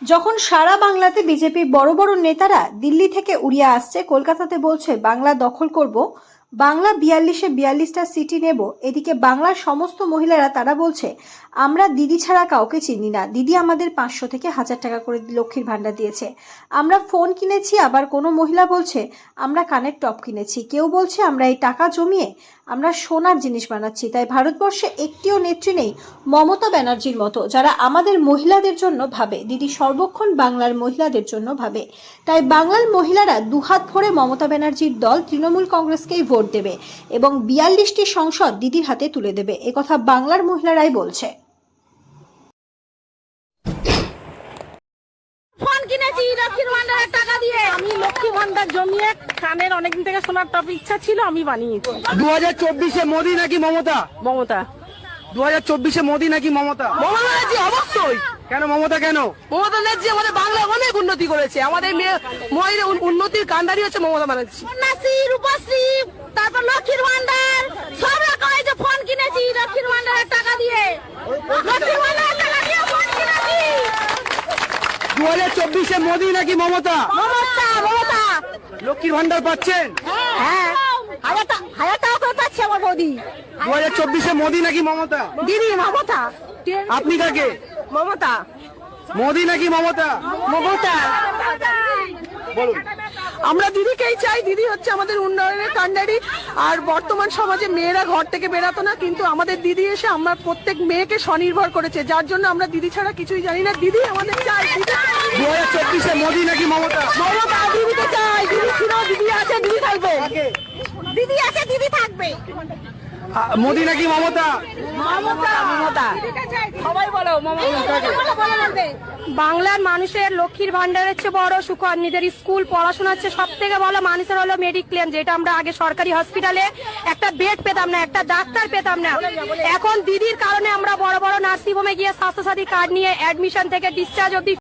যখন সারা বাংলাতে বিজেপির বড় বড় নেতারা দিল্লি থেকে উড়িয়ে আসছে, কলকাতাতে বলছে বাংলা দখল করব, বাংলা 42-এ 42টা সিটি নেব, এদিকে বাংলার সমস্ত মহিলারা তারা বলছে আমরা দিদি ছাড়া কাউকে চিনি না, দিদি আমাদের 500 থেকে 1000 টাকা করে লক্ষ্মীর ভান্ডার দিয়েছে, আমরা ফোন কিনেছি, আবার কোনো মহিলা বলছে আমরা কানের টপ কিনেছি, কেউ বলছে আমরা এই টাকা জমিয়ে আমরা সোনার জিনিস বানাচ্ছি। তাই ভারতবর্ষে একটিও নেত্রী নেই মমতা ব্যানার্জির মতো, যারা আমাদের মহিলাদের জন্য ভাবে। দিদি সর্বক্ষণ বাংলার মহিলাদের জন্য ভাবে। তাই বাংলার মহিলারা দুহাত ভরে মমতা ব্যানার্জির দল তৃণমূল কংগ্রেসকেই ভোট দেবে এবং 42টি সংসদ দিদির হাতে তুলে দেবে, একথা বাংলার মহিলারাই বলছে। ফোন কিনেছি লক্ষ্মীর ভান্ডারের টাকা দিয়ে। আমি লক্ষ্মী ভান্ডার জমিয়ে কানের অনেকদিন থেকে সোনার টপ ইচ্ছা ছিল, আমি বানিয়েছি। 2024-এ মোদি নাকি মমতা? মমতা। 2024-এ মোদি নাকি মমতা? মমতা ব্যানার্জি অবশ্যই। কেন মমতা কেন? মমতা ব্যানার্জি আমাদের বাংলা অনেক উন্নতি করেছে, আমাদের মহিলা উন্নতির কান্ডারি হচ্ছে মমতা ব্যানার্জি। কন্যাশ্রী, রূপশ্রী, তারপর লক্ষ্মীর ভান্ডার সব রকম। এই যে ফোন কিনেছি লক্ষ্মীর ভান্ডারের টাকা দিয়ে, লক্ষ্মীর ভান্ডারের টাকা দিয়ে ফোন কিনেছি। 2024-এ মোদি নাকি মমতা? মমতা। মমতা। লক্ষ্মীর ভান্ডার পাচ্ছেন? হ্যাঁ, হাজার টাকা করে পাচ্ছি আমার বৌদি। 2024-এ মোদি নাকি মমতা? দিদি মমতা। আপনি কাকে? মমতা। মোদি নাকি মমতা? মমতা। বলুন। আমরা দিদিকেই চাই, দিদি হচ্ছে আমাদের উন্নয়নের কান্ডারি। আর বর্তমান সমাজে মেয়েরা ঘর থেকে বেরাতো না, কিন্তু আমাদের দিদি এসে আমরা প্রত্যেক মেয়েকে স্বনির্ভর করেছে, যার জন্য আমরা দিদি ছাড়া কিছুই জানি না। দিদি আমাদের চাই। 2024-এ মোদি নাকি মমতা? মমতা। দিদিকে চাই, দিদি ছিল, দিদি আছে, দিদি থাকবে। দিদি আছে, দিদি থাকবে। মোদি নাকি মমতা? মমতা। মমতা। সবাই বলো মমতা। বাংলার মানুষের লক্ষ্মীর ভান্ডারের চেয়ে বড় সুকন্যাদের স্কুল পড়াশোনা হচ্ছে সব থেকে ভালো মানুষের হলো মেডিক্লেম, যেটা আমরা আগে সরকারি হসপিটালে একটা বেড পেতাম না, একটা ডাক্তার পেতাম না। এখন দিদির কারণে আমরা বড় বড় নার্সিং হোমে গিয়ে স্বাস্থ্যসাথী কার্ড নিয়ে অ্যাডমিশন থেকে ডিসচার্জ অব্দি